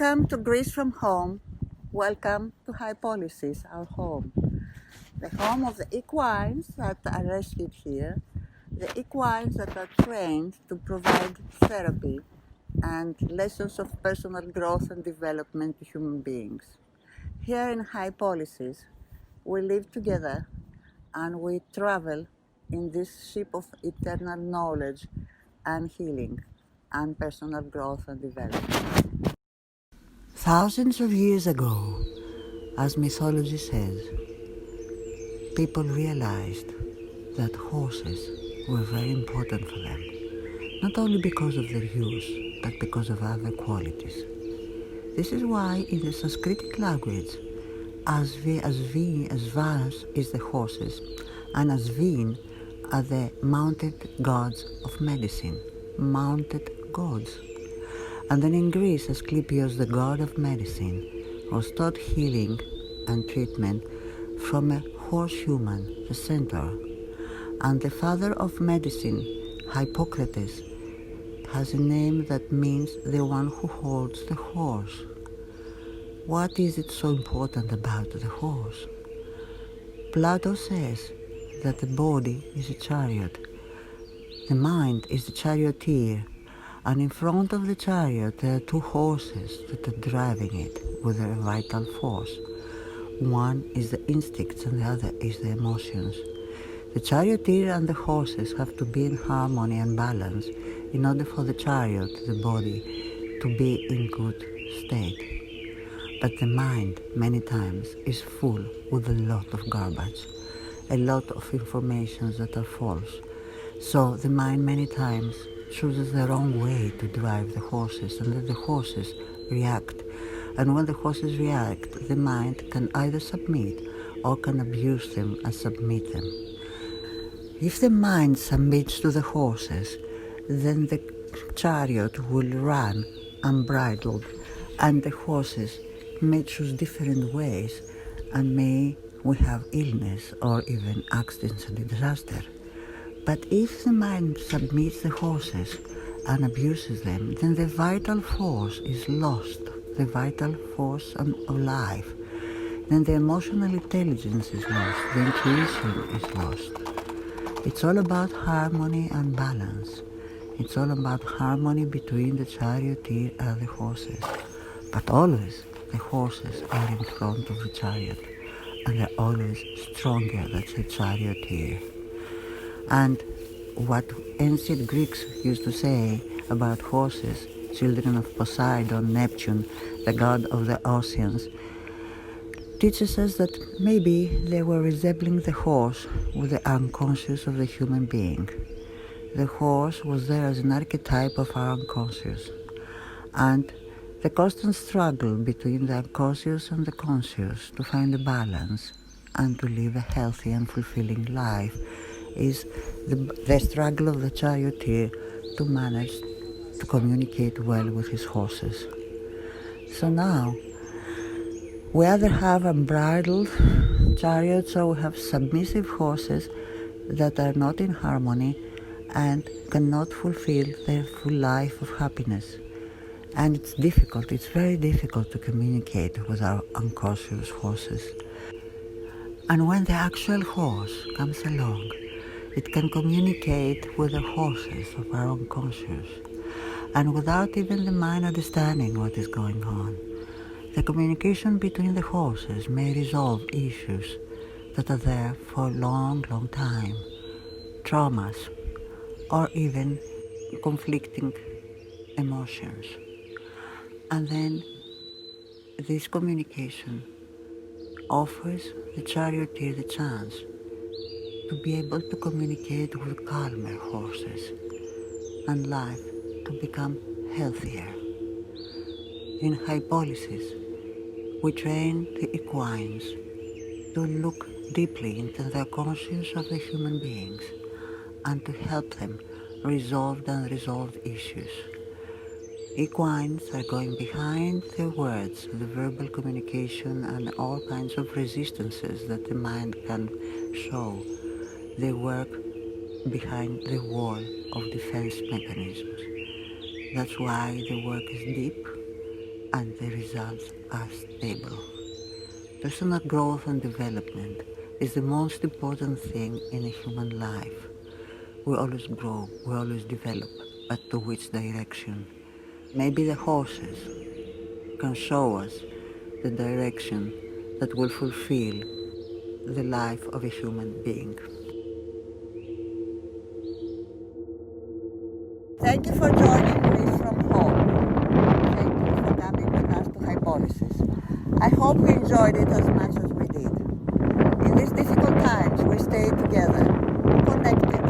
come to Greece from home. Welcome to High Policies, our home. The home of the equines that are rescued here, the equines that are trained to provide therapy and lessons of personal growth and development to human beings. Here in High Policies, we live together and we travel in this ship of eternal knowledge and healing and personal growth and development. Thousands of years ago, as mythology says, people realized that horses were very important for them, not only because of their use, but because of other qualities. This is why in the Sanskritic language, Asvas is the horses, and Asvin are the mounted gods of medicine, mounted gods. And then in Greece, Asclepius, the god of medicine, was taught healing and treatment from a horse human, the centaur. And the father of medicine, Hippocrates, has a name that means the one who holds the horse. What is it so important about the horse? Plato says that the body is a chariot, the mind is the charioteer, and in front of the chariot there are two horses that are driving it with their vital force. One is the instincts and the other is the emotions. The charioteer and the horses have to be in harmony and balance in order for the chariot, the body, to be in good state. But the mind, many times, is full with a lot of garbage, a lot of informations that are false. So the mind many times chooses the wrong way to drive the horses, and then the horses react. And when the horses react, the mind can either submit or can abuse them and submit them. If the mind submits to the horses, then the chariot will run unbridled, and the horses may choose different ways, and we have illness or even accidents and disaster. But if the mind submits the horses and abuses them, then the vital force is lost, the vital force of life. Then the emotional intelligence is lost, the intuition is lost. It's all about harmony and balance. It's all about harmony between the charioteer and the horses. But always the horses are in front of the chariot, and they're always stronger than the charioteer. And what ancient Greeks used to say about horses, children of Poseidon, Neptune, the god of the oceans, teaches us that maybe they were resembling the horse with the unconscious of the human being. The horse was there as an archetype of our unconscious. And the constant struggle between the unconscious and the conscious to find a balance and to live a healthy and fulfilling life is the struggle of the charioteer to manage to communicate well with his horses. So now, we either have unbridled chariots or we have submissive horses that are not in harmony and cannot fulfill their full life of happiness. And it's difficult, it's very difficult to communicate with our unconscious horses. And when the actual horse comes along, it can communicate with the horses of our unconscious. And without even the mind understanding what is going on, the communication between the horses may resolve issues that are there for a long, long time, traumas, or even conflicting emotions. And then this communication offers the charioteer the chance to be able to communicate with calmer horses and life to become healthier. In High Policies, we train the equines to look deeply into the conscience of the human beings and to help them resolve the unresolved issues. Equines are going behind their words, the verbal communication and all kinds of resistances that the mind can show. They work behind the wall of defense mechanisms. That's why the work is deep, and the results are stable. Personal growth and development is the most important thing in a human life. We always grow, we always develop, but to which direction? Maybe the horses can show us the direction that will fulfill the life of a human being. Thank you for joining Greece from home. Thank you for coming with us to Hypothesis. I hope you enjoyed it as much as we did. In these difficult times, we stay together, connected,